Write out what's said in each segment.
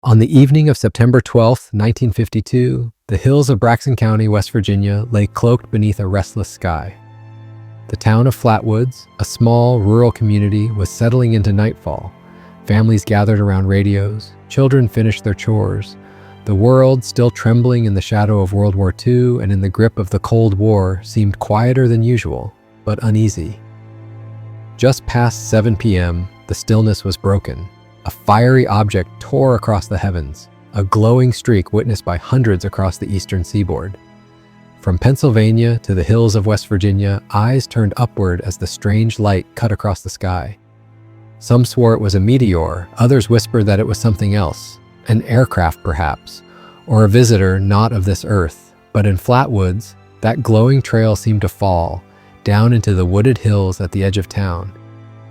On the evening of September 12, 1952, the hills of Braxton County, West Virginia, lay cloaked beneath a restless sky. The town of Flatwoods, a small rural community, was settling into nightfall. Families gathered around radios, children finished their chores. The world, still trembling in the shadow of World War II and in the grip of the Cold War, seemed quieter than usual, but uneasy. Just past 7 p.m., the stillness was broken. A fiery object tore across the heavens, a glowing streak witnessed by hundreds across the eastern seaboard. From Pennsylvania to the hills of West Virginia, eyes turned upward as the strange light cut across the sky. Some swore it was a meteor, others whispered that it was something else, an aircraft perhaps, or a visitor not of this earth. But in Flatwoods, that glowing trail seemed to fall down into the wooded hills at the edge of town.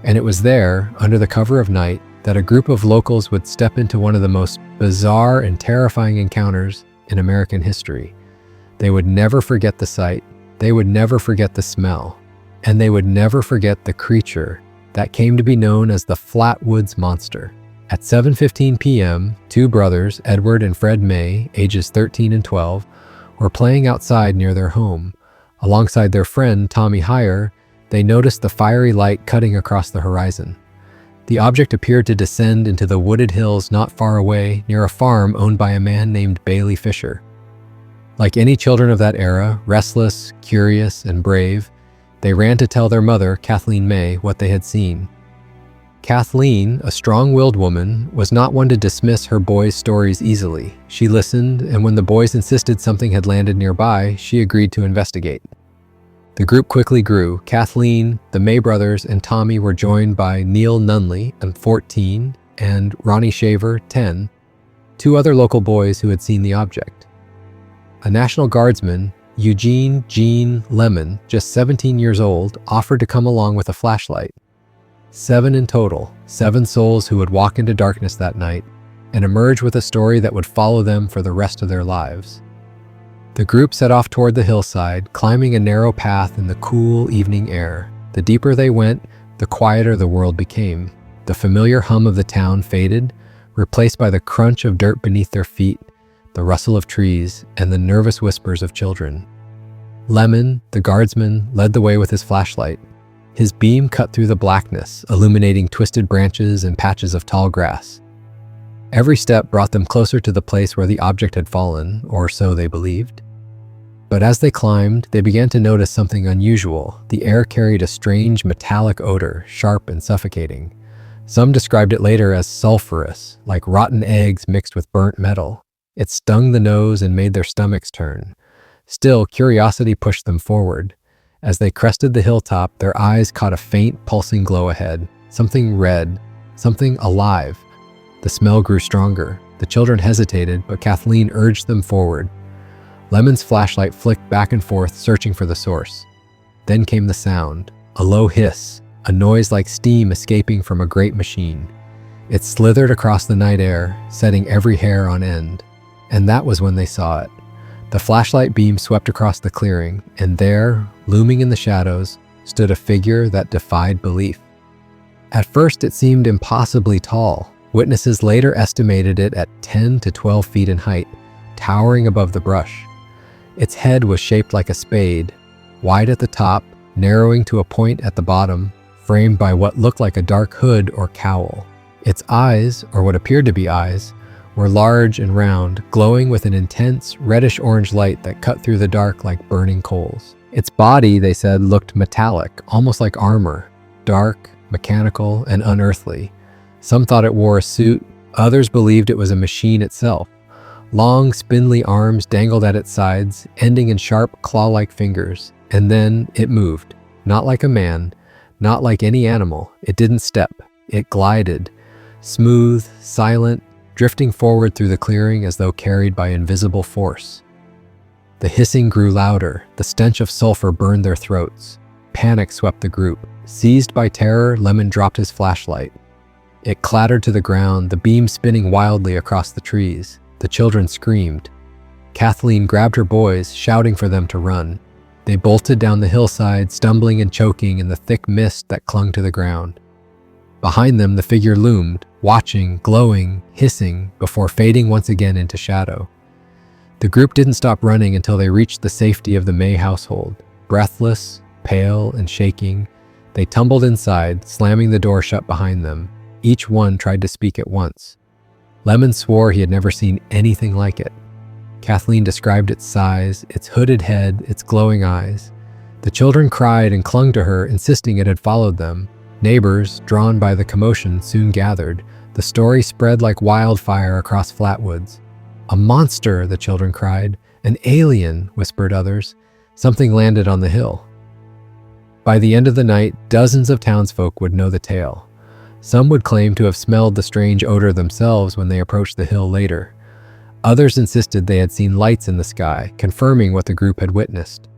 And it was there, under the cover of night, that a group of locals would step into one of the most bizarre and terrifying encounters in American history. They would never forget the sight, they would never forget the smell, and they would never forget the creature that came to be known as the Flatwoods Monster. At 7:15 p.m., two brothers, Edward and Fred May, ages 13 and 12, were playing outside near their home. Alongside their friend, Tommy Heyer, they noticed the fiery light cutting across the horizon. The object appeared to descend into the wooded hills not far away near a farm owned by a man named Bailey Fisher. Like any children of that era, restless, curious, and brave, they ran to tell their mother, Kathleen May, what they had seen. Kathleen, a strong-willed woman, was not one to dismiss her boys' stories easily. She listened, and when the boys insisted something had landed nearby, she agreed to investigate. The group quickly grew. Kathleen, the May brothers, and Tommy were joined by Neil Nunley, 14, and Ronnie Shaver, 10, two other local boys who had seen the object. A National Guardsman, Eugene Gene Lemon, just 17 years old, offered to come along with a flashlight. 7 in total, 7 souls who would walk into darkness that night and emerge with a story that would follow them for the rest of their lives. The group set off toward the hillside, climbing a narrow path in the cool evening air. The deeper they went, the quieter the world became. The familiar hum of the town faded, replaced by the crunch of dirt beneath their feet, the rustle of trees, and the nervous whispers of children. Lemon, the guardsman, led the way with his flashlight. His beam cut through the blackness, illuminating twisted branches and patches of tall grass. Every step brought them closer to the place where the object had fallen, or so they believed. But as they climbed, they began to notice something unusual. The air carried a strange metallic odor, sharp and suffocating. Some described it later as sulfurous, like rotten eggs mixed with burnt metal. It stung the nose and made their stomachs turn. Still, curiosity pushed them forward. As they crested the hilltop, their eyes caught a faint, pulsing glow ahead. Something red, something alive. The smell grew stronger. The children hesitated, but Kathleen urged them forward. Lemon's flashlight flicked back and forth, searching for the source. Then came the sound, a low hiss, a noise like steam escaping from a great machine. It slithered across the night air, setting every hair on end. And that was when they saw it. The flashlight beam swept across the clearing, and there, looming in the shadows, stood a figure that defied belief. At first, it seemed impossibly tall. Witnesses later estimated it at 10 to 12 feet in height, towering above the brush. Its head was shaped like a spade, wide at the top, narrowing to a point at the bottom, framed by what looked like a dark hood or cowl. Its eyes, or what appeared to be eyes, were large and round, glowing with an intense reddish-orange light that cut through the dark like burning coals. Its body, they said, looked metallic, almost like armor, dark, mechanical, and unearthly. Some thought it wore a suit, others believed it was a machine itself. Long, spindly arms dangled at its sides, ending in sharp, claw-like fingers. And then it moved. Not like a man, not like any animal. It didn't step. It glided. Smooth, silent, drifting forward through the clearing as though carried by invisible force. The hissing grew louder. The stench of sulfur burned their throats. Panic swept the group. Seized by terror, Lemon dropped his flashlight. It clattered to the ground, the beam spinning wildly across the trees. The children screamed. Kathleen grabbed her boys, shouting for them to run. They bolted down the hillside, stumbling and choking in the thick mist that clung to the ground. Behind them, the figure loomed, watching, glowing, hissing, before fading once again into shadow. The group didn't stop running until they reached the safety of the May household. Breathless, pale, and shaking, they tumbled inside, slamming the door shut behind them. Each one tried to speak at once. Lemon swore he had never seen anything like it. Kathleen described its size, its hooded head, its glowing eyes. The children cried and clung to her, insisting it had followed them. Neighbors, drawn by the commotion, soon gathered. The story spread like wildfire across Flatwoods. "A monster," the children cried. "An alien," whispered others. Something landed on the hill. By the end of the night, dozens of townsfolk would know the tale. Some would claim to have smelled the strange odor themselves when they approached the hill later. Others insisted they had seen lights in the sky, confirming what the group had witnessed.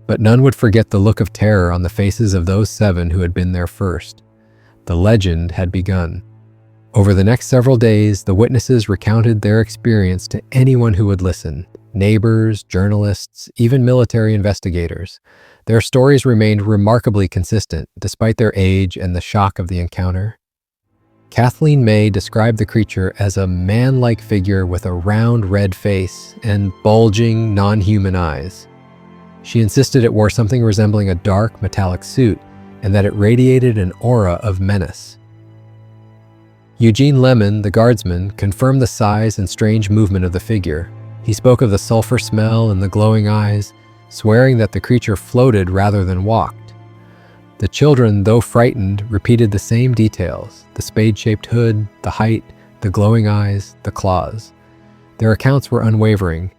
But none would forget the look of terror on the faces of those 7 who had been there first. The legend had begun. Over the next several days, the witnesses recounted their experience to anyone who would listen. Neighbors, journalists, even military investigators. Their stories remained remarkably consistent, despite their age and the shock of the encounter. Kathleen May described the creature as a man-like figure with a round red face and bulging, non-human eyes. She insisted it wore something resembling a dark, metallic suit, and that it radiated an aura of menace. Eugene Lemon, the guardsman, confirmed the size and strange movement of the figure. He spoke of the sulfur smell and the glowing eyes, swearing that the creature floated rather than walked. The children, though frightened, repeated the same details: the spade-shaped hood, the height, the glowing eyes, the claws. Their accounts were unwavering.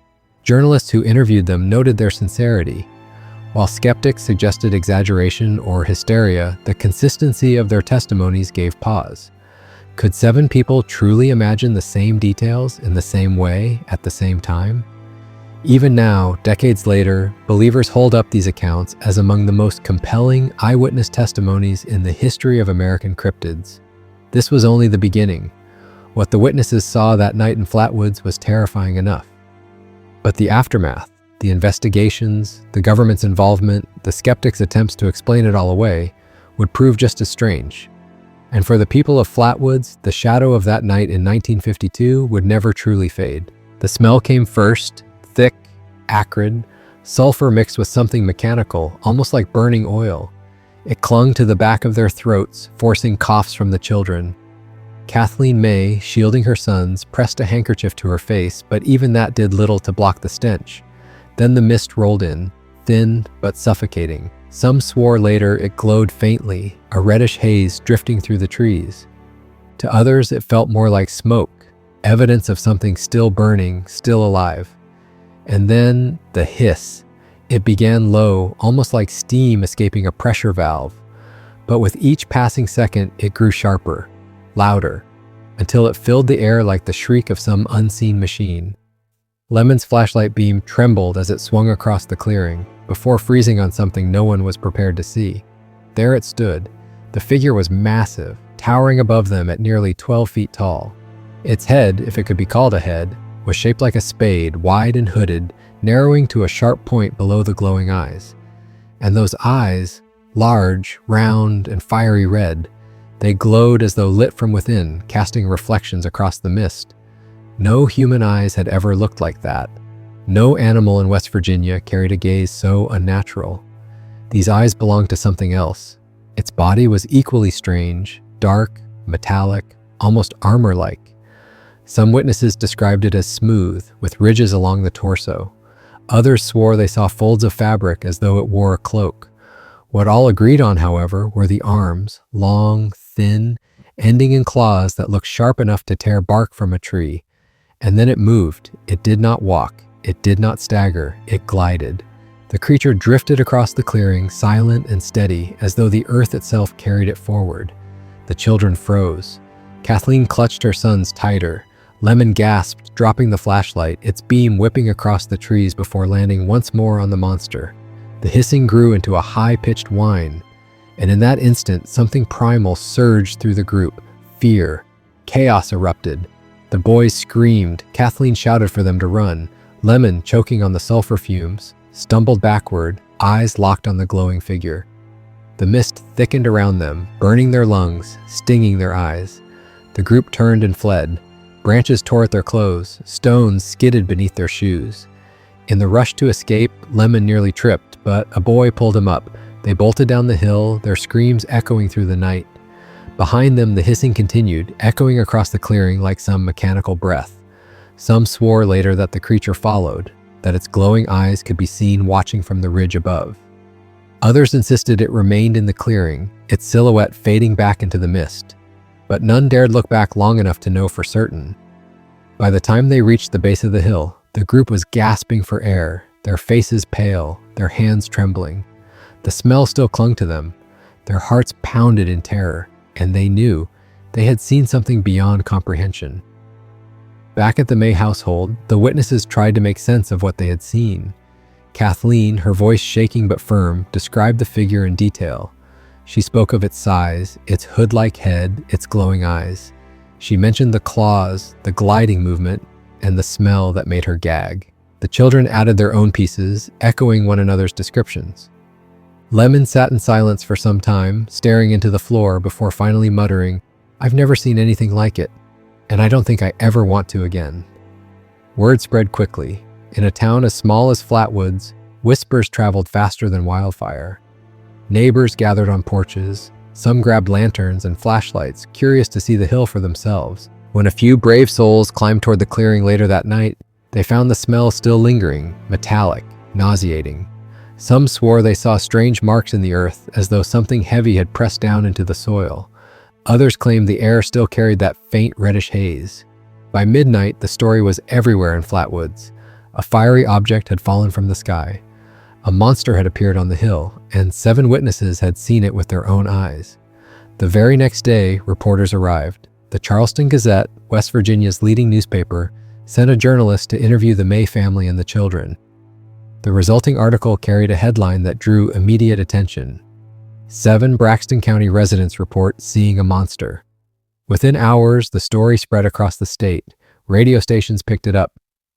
Journalists who interviewed them noted their sincerity. While skeptics suggested exaggeration or hysteria, the consistency of their testimonies gave pause. Could 7 people truly imagine the same details in the same way at the same time? Even now, decades later, believers hold up these accounts as among the most compelling eyewitness testimonies in the history of American cryptids. This was only the beginning. What the witnesses saw that night in Flatwoods was terrifying enough. But the aftermath, the investigations, the government's involvement, the skeptics' attempts to explain it all away, would prove just as strange. And for the people of Flatwoods, the shadow of that night in 1952 would never truly fade. The smell came first, thick, acrid, sulfur mixed with something mechanical, almost like burning oil. It clung to the back of their throats, forcing coughs from the children. Kathleen May, shielding her sons, pressed a handkerchief to her face, but even that did little to block the stench. Then the mist rolled in, thin but suffocating. Some swore later it glowed faintly, a reddish haze drifting through the trees. To others, it felt more like smoke, evidence of something still burning, still alive. And then the hiss. It began low, almost like steam escaping a pressure valve. But with each passing second, it grew sharper, louder, until it filled the air like the shriek of some unseen machine. Lemon's flashlight beam trembled as it swung across the clearing, before freezing on something no one was prepared to see. There it stood. The figure was massive, towering above them at nearly 12 feet tall. Its head, if it could be called a head, was shaped like a spade, wide and hooded, narrowing to a sharp point below the glowing eyes. And those eyes, large, round, and fiery red, they glowed as though lit from within, casting reflections across the mist. No human eyes had ever looked like that. No animal in West Virginia carried a gaze so unnatural. These eyes belonged to something else. Its body was equally strange, dark, metallic, almost armor-like. Some witnesses described it as smooth, with ridges along the torso. Others swore they saw folds of fabric as though it wore a cloak. What all agreed on, however, were the arms, long, thin, ending in claws that looked sharp enough to tear bark from a tree. And then it moved. It did not walk. It did not stagger. It glided. The creature drifted across the clearing, silent and steady, as though the earth itself carried it forward. The children froze. Kathleen clutched her sons tighter. Lemon gasped, dropping the flashlight, its beam whipping across the trees before landing once more on the monster. The hissing grew into a high-pitched whine, and in that instant, something primal surged through the group. Fear. Chaos erupted. The boys screamed. Kathleen shouted for them to run. Lemon, choking on the sulfur fumes, stumbled backward, eyes locked on the glowing figure. The mist thickened around them, burning their lungs, stinging their eyes. The group turned and fled. Branches tore at their clothes, stones skidded beneath their shoes. In the rush to escape, Lemon nearly tripped, but a boy pulled him up. They bolted down the hill, their screams echoing through the night. Behind them, the hissing continued, echoing across the clearing like some mechanical breath. Some swore later that the creature followed, that its glowing eyes could be seen watching from the ridge above. Others insisted it remained in the clearing, its silhouette fading back into the mist. But none dared look back long enough to know for certain. By the time they reached the base of the hill, the group was gasping for air, their faces pale, their hands trembling. The smell still clung to them. Their hearts pounded in terror, and they knew they had seen something beyond comprehension. Back at the May household, the witnesses tried to make sense of what they had seen. Kathleen, her voice shaking but firm, described the figure in detail. She spoke of its size, its hood-like head, its glowing eyes. She mentioned the claws, the gliding movement, and the smell that made her gag. The children added their own pieces, echoing one another's descriptions. Lemon sat in silence for some time, staring into the floor before finally muttering, "I've never seen anything like it, and I don't think I ever want to again." Word spread quickly. In a town as small as Flatwoods, whispers traveled faster than wildfire. Neighbors gathered on porches. Some grabbed lanterns and flashlights, curious to see the hill for themselves. When a few brave souls climbed toward the clearing later that night, they found the smell still lingering, metallic, nauseating. Some swore they saw strange marks in the earth, as though something heavy had pressed down into the soil. Others claimed the air still carried that faint reddish haze. By midnight, the story was everywhere in Flatwoods. A fiery object had fallen from the sky. A monster had appeared on the hill, and 7 witnesses had seen it with their own eyes. The very next day, reporters arrived. The Charleston Gazette, West Virginia's leading newspaper, sent a journalist to interview the May family and the children. The resulting article carried a headline that drew immediate attention. 7 Braxton County residents report seeing a monster. Within hours, the story spread across the state. Radio stations picked it up.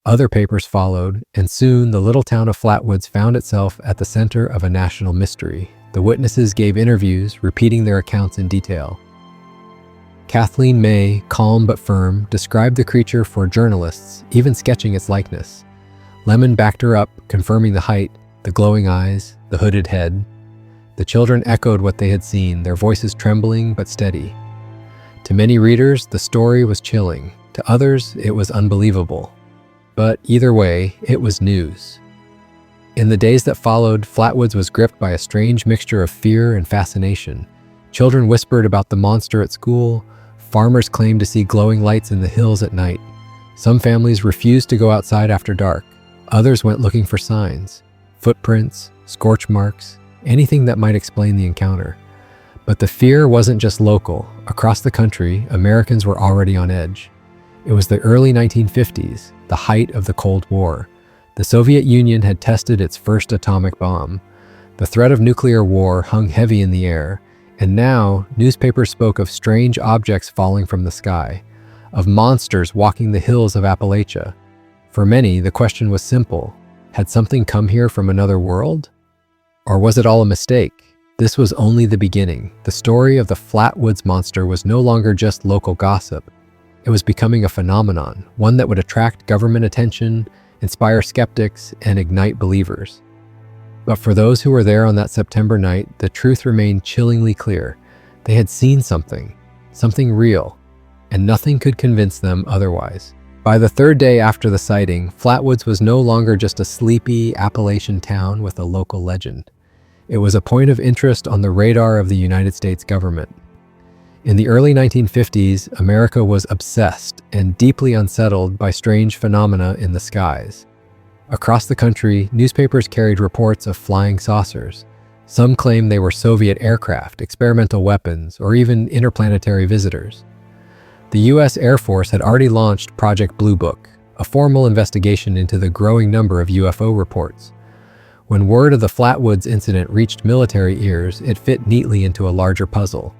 Other papers followed, and soon the little town of Flatwoods found itself at the center of a national mystery. The witnesses gave interviews, repeating their accounts in detail. Kathleen May, calm but firm, described the creature for journalists, even sketching its likeness. Lemon backed her up, confirming the height, the glowing eyes, the hooded head. The children echoed what they had seen, their voices trembling but steady. To many readers, the story was chilling. To others, it was unbelievable. But either way, it was news. In the days that followed, Flatwoods was gripped by a strange mixture of fear and fascination. Children whispered about the monster at school. Farmers claimed to see glowing lights in the hills at night. Some families refused to go outside after dark. Others went looking for signs, footprints, scorch marks, anything that might explain the encounter. But the fear wasn't just local. Across the country, Americans were already on edge. It was the early 1950s, the height of the Cold War. The Soviet Union had tested its first atomic bomb. The threat of nuclear war hung heavy in the air, and now newspapers spoke of strange objects falling from the sky, of monsters walking the hills of Appalachia. For many, the question was simple: had something come here from another world? Or was it all a mistake? This was only the beginning. The story of the Flatwoods Monster was no longer just local gossip. It was becoming a phenomenon, one that would attract government attention, inspire skeptics, and ignite believers. But for those who were there on that September night, the truth remained chillingly clear. They had seen something real, and nothing could convince them otherwise. By the 3rd day after the sighting, Flatwoods was no longer just a sleepy Appalachian town with a local legend. It was a point of interest on the radar of the United States government. In the early 1950s, America was obsessed and deeply unsettled by strange phenomena in the skies. Across the country, newspapers carried reports of flying saucers. Some claimed they were Soviet aircraft, experimental weapons, or even interplanetary visitors. The U.S. Air Force had already launched Project Blue Book, a formal investigation into the growing number of UFO reports. When word of the Flatwoods incident reached military ears, it fit neatly into a larger puzzle.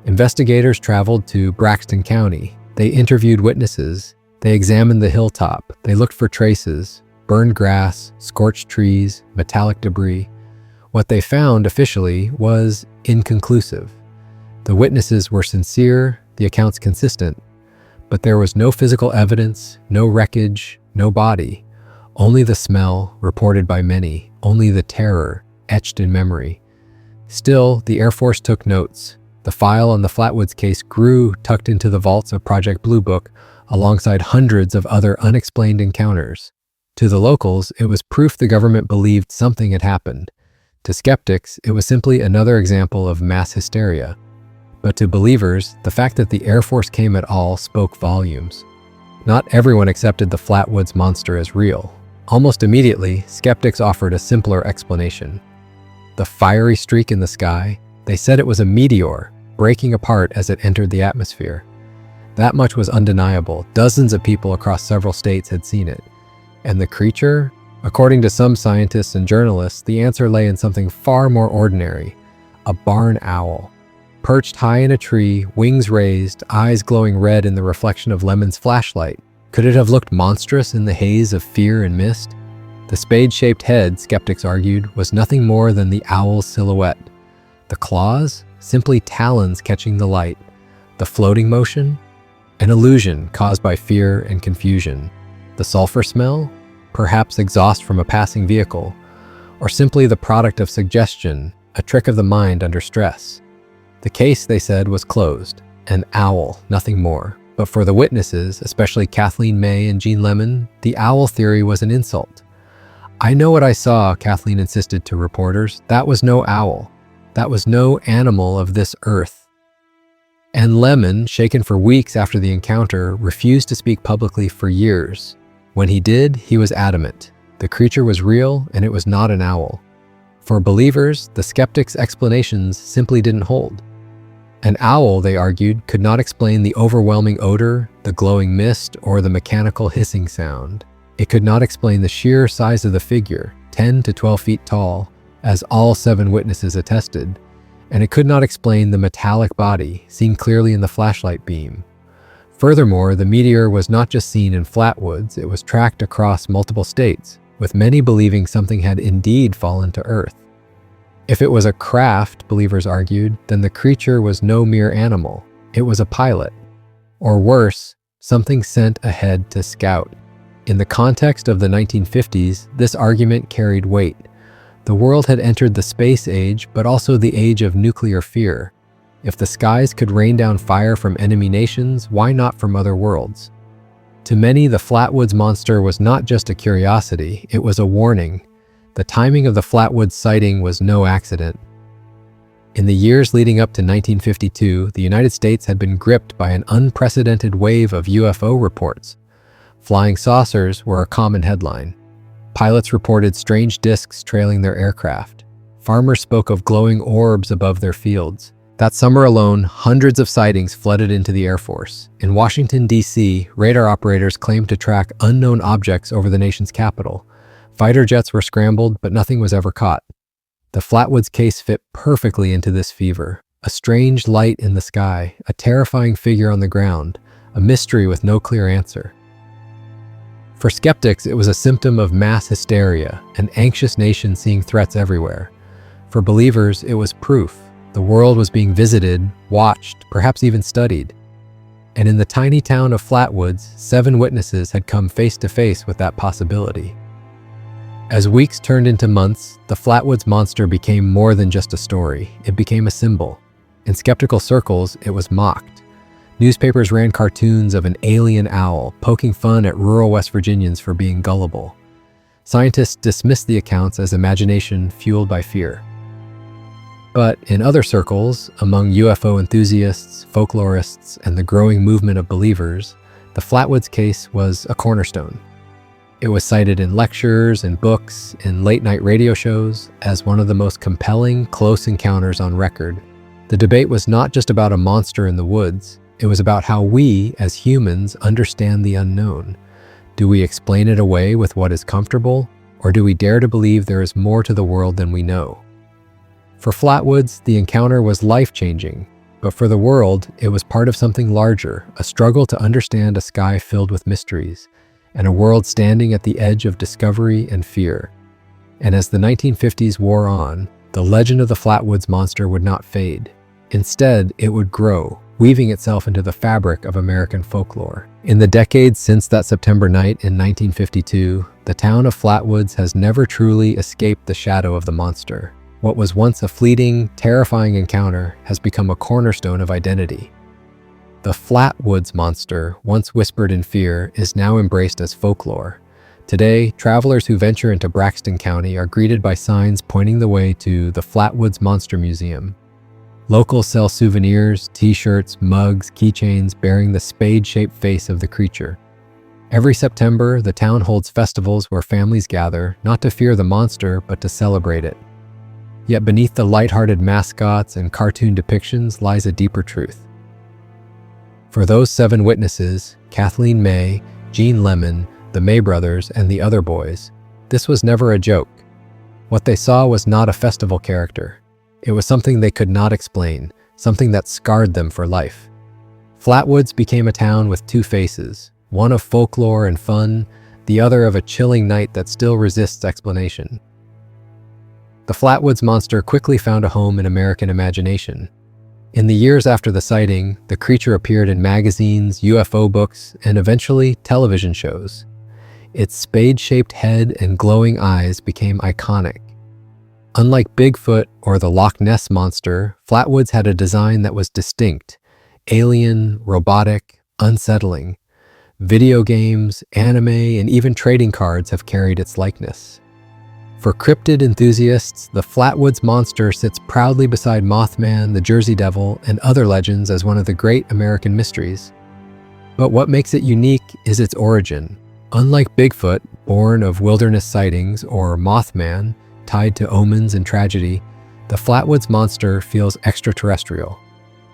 Investigators traveled to Braxton County. They interviewed witnesses. They examined the hilltop. They looked for traces, burned grass, scorched trees, metallic debris. What they found officially was inconclusive. The witnesses were sincere, the accounts consistent, but there was no physical evidence, no wreckage, no body, only the smell, reported by many, only the terror, etched in memory. Still, the Air Force took notes. The file on the Flatwoods case grew, tucked into the vaults of Project Blue Book, alongside hundreds of other unexplained encounters. To the locals, it was proof the government believed something had happened. To skeptics, it was simply another example of mass hysteria. But to believers, the fact that the Air Force came at all spoke volumes. Not everyone accepted the Flatwoods Monster as real. Almost immediately, skeptics offered a simpler explanation. The fiery streak in the sky, they said it was a meteor, breaking apart as it entered the atmosphere. That much was undeniable. Dozens of people across several states had seen it. And the creature? According to some scientists and journalists, the answer lay in something far more ordinary: a barn owl. Perched high in a tree, wings raised, eyes glowing red in the reflection of Lemon's flashlight. Could it have looked monstrous in the haze of fear and mist? The spade-shaped head, skeptics argued, was nothing more than the owl's silhouette. The claws? Simply talons catching the light. The floating motion? An illusion caused by fear and confusion. The sulfur smell? Perhaps exhaust from a passing vehicle. Or simply the product of suggestion, a trick of the mind under stress. The case, they said, was closed. An owl, nothing more. But for the witnesses, especially Kathleen May and Jean Lemon, the owl theory was an insult. "I know what I saw," Kathleen insisted to reporters. "That was no owl. That was no animal of this earth." And Lemon, shaken for weeks after the encounter, refused to speak publicly for years. When he did, he was adamant. The creature was real, and it was not an owl. For believers, the skeptics' explanations simply didn't hold. An owl, they argued, could not explain the overwhelming odor, the glowing mist, or the mechanical hissing sound. It could not explain the sheer size of the figure, 10 to 12 feet tall, as all 7 witnesses attested, and it could not explain the metallic body, seen clearly in the flashlight beam. Furthermore, the meteor was not just seen in Flatwoods, it was tracked across multiple states, with many believing something had indeed fallen to Earth. If it was a craft, believers argued, then the creature was no mere animal. It was a pilot. Or worse, something sent ahead to scout. In the context of the 1950s, this argument carried weight. The world had entered the space age, but also the age of nuclear fear. If the skies could rain down fire from enemy nations, why not from other worlds? To many, the Flatwoods Monster was not just a curiosity, it was a warning. The timing of the Flatwoods sighting was no accident. In the years leading up to 1952, the United States had been gripped by an unprecedented wave of UFO reports. Flying saucers were a common headline. Pilots reported strange discs trailing their aircraft. Farmers spoke of glowing orbs above their fields. That summer alone, hundreds of sightings flooded into the Air Force. In Washington, D.C., radar operators claimed to track unknown objects over the nation's capital. Fighter jets were scrambled, but nothing was ever caught. The Flatwoods case fit perfectly into this fever. A strange light in the sky, a terrifying figure on the ground, a mystery with no clear answer. For skeptics, it was a symptom of mass hysteria, an anxious nation seeing threats everywhere. For believers, it was proof. The world was being visited, watched, perhaps even studied. And in the tiny town of Flatwoods, 7 witnesses had come face to face with that possibility. As weeks turned into months, the Flatwoods Monster became more than just a story. It became a symbol. In skeptical circles, it was mocked. Newspapers ran cartoons of an alien owl, poking fun at rural West Virginians for being gullible. Scientists dismissed the accounts as imagination fueled by fear. But in other circles, among UFO enthusiasts, folklorists, and the growing movement of believers, the Flatwoods case was a cornerstone. It was cited in lectures, in books, in late-night radio shows as one of the most compelling, close encounters on record. The debate was not just about a monster in the woods. It was about how we, as humans, understand the unknown. Do we explain it away with what is comfortable, or do we dare to believe there is more to the world than we know? For Flatwoods, the encounter was life-changing, but for the world, it was part of something larger, a struggle to understand a sky filled with mysteries, and a world standing at the edge of discovery and fear. And as the 1950s wore on, the legend of the Flatwoods Monster would not fade. Instead, it would grow, weaving itself into the fabric of American folklore. In the decades since that September night in 1952, the town of Flatwoods has never truly escaped the shadow of the monster. What was once a fleeting, terrifying encounter has become a cornerstone of identity. The Flatwoods Monster, once whispered in fear, is now embraced as folklore. Today, travelers who venture into Braxton County are greeted by signs pointing the way to the Flatwoods Monster Museum. Locals sell souvenirs, t-shirts, mugs, keychains bearing the spade-shaped face of the creature. Every September, the town holds festivals where families gather, not to fear the monster, but to celebrate it. Yet beneath the lighthearted mascots and cartoon depictions lies a deeper truth. For those 7 witnesses, Kathleen May, Jean Lemon, the May brothers, and the other boys, this was never a joke. What they saw was not a festival character. It was something they could not explain, something that scarred them for life. Flatwoods became a town with 2 faces, one of folklore and fun, the other of a chilling night that still resists explanation. The Flatwoods Monster quickly found a home in American imagination. In the years after the sighting, the creature appeared in magazines, UFO books, and eventually television shows. Its spade-shaped head and glowing eyes became iconic. Unlike Bigfoot or the Loch Ness Monster, Flatwoods had a design that was distinct, alien, robotic, unsettling. Video games, anime, and even trading cards have carried its likeness. For cryptid enthusiasts, the Flatwoods Monster sits proudly beside Mothman, the Jersey Devil, and other legends as one of the great American mysteries. But what makes it unique is its origin. Unlike Bigfoot, born of wilderness sightings, or Mothman, tied to omens and tragedy, the Flatwoods Monster feels extraterrestrial.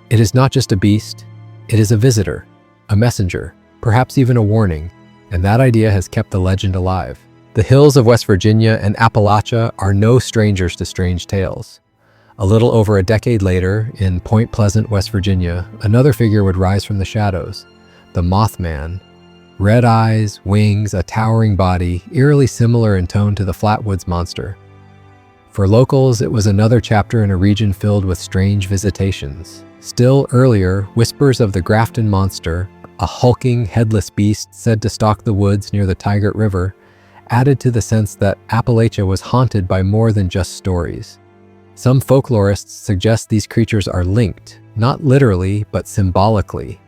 It is not just a beast, it is a visitor, a messenger, perhaps even a warning, and that idea has kept the legend alive. The hills of West Virginia and Appalachia are no strangers to strange tales. A little over a decade later, in Point Pleasant, West Virginia, another figure would rise from the shadows, the Mothman. Red eyes, wings, a towering body, eerily similar in tone to the Flatwoods Monster. For locals, it was another chapter in a region filled with strange visitations. Still earlier, whispers of the Grafton Monster, a hulking, headless beast said to stalk the woods near the Tigert River, added to the sense that Appalachia was haunted by more than just stories. Some folklorists suggest these creatures are linked, not literally, but symbolically.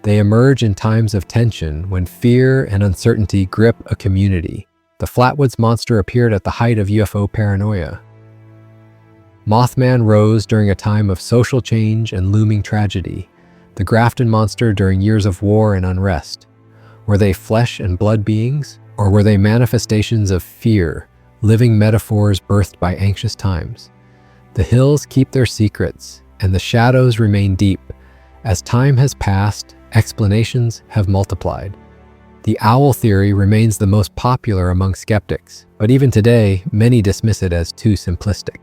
They emerge in times of tension when fear and uncertainty grip a community. The Flatwoods Monster appeared at the height of UFO paranoia. Mothman rose during a time of social change and looming tragedy. The Grafton Monster during years of war and unrest. Were they flesh and blood beings, or were they manifestations of fear, living metaphors birthed by anxious times? The hills keep their secrets, and the shadows remain deep. As time has passed, explanations have multiplied. The owl theory remains the most popular among skeptics, but even today, many dismiss it as too simplistic.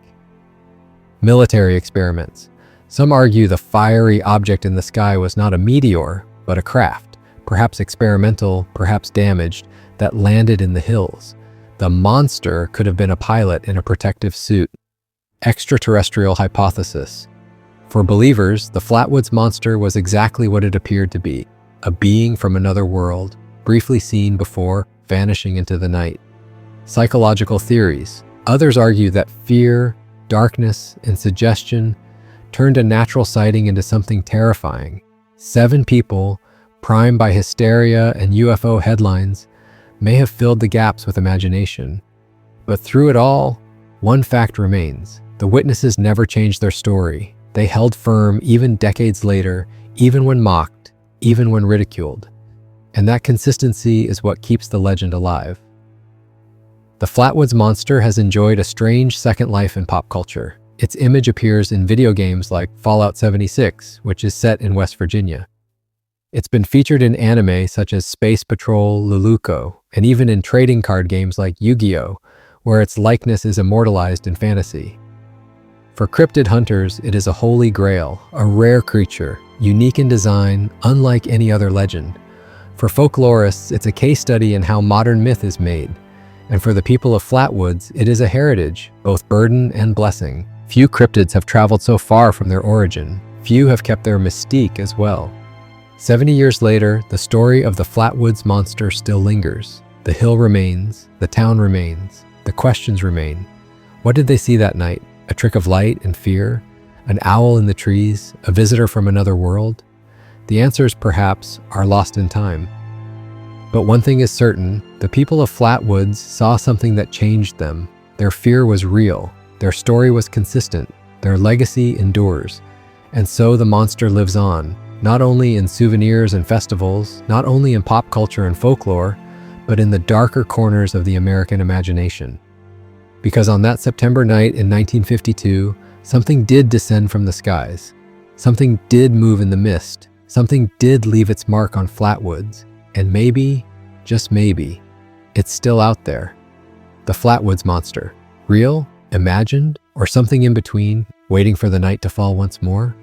Military experiments. Some argue the fiery object in the sky was not a meteor, but a craft, perhaps experimental, perhaps damaged, that landed in the hills. The monster could have been a pilot in a protective suit. Extraterrestrial hypothesis. For believers, the Flatwoods Monster was exactly what it appeared to be, a being from another world, briefly seen before vanishing into the night. Psychological theories. Others argue that fear, darkness, and suggestion turned a natural sighting into something terrifying. 7 people, primed by hysteria and UFO headlines, may have filled the gaps with imagination. But through it all, one fact remains. The witnesses never changed their story. They held firm even decades later, even when mocked, even when ridiculed. And that consistency is what keeps the legend alive. The Flatwoods Monster has enjoyed a strange second life in pop culture. Its image appears in video games like Fallout 76, which is set in West Virginia. It's been featured in anime such as Space Patrol, Luluco, and even in trading card games like Yu-Gi-Oh!, where its likeness is immortalized in fantasy. For cryptid hunters, it is a holy grail, a rare creature, unique in design, unlike any other legend. For folklorists, it's a case study in how modern myth is made. And for the people of Flatwoods, it is a heritage, both burden and blessing. Few cryptids have traveled so far from their origin. few have kept their mystique as well. 70 years later, the story of the Flatwoods Monster still lingers. The hill remains, the town remains, the questions remain. What did they see that night? A trick of light and fear? An owl in the trees? A visitor from another world? The answers, perhaps, are lost in time. But one thing is certain, the people of Flatwoods saw something that changed them. Their fear was real, their story was consistent, their legacy endures. And so the monster lives on, not only in souvenirs and festivals, not only in pop culture and folklore, but in the darker corners of the American imagination. Because on that September night in 1952, something did descend from the skies. Something did move in the mist. Something did leave its mark on Flatwoods. And maybe, just maybe, it's still out there. The Flatwoods Monster. Real? Imagined? Or something in between, waiting for the night to fall once more?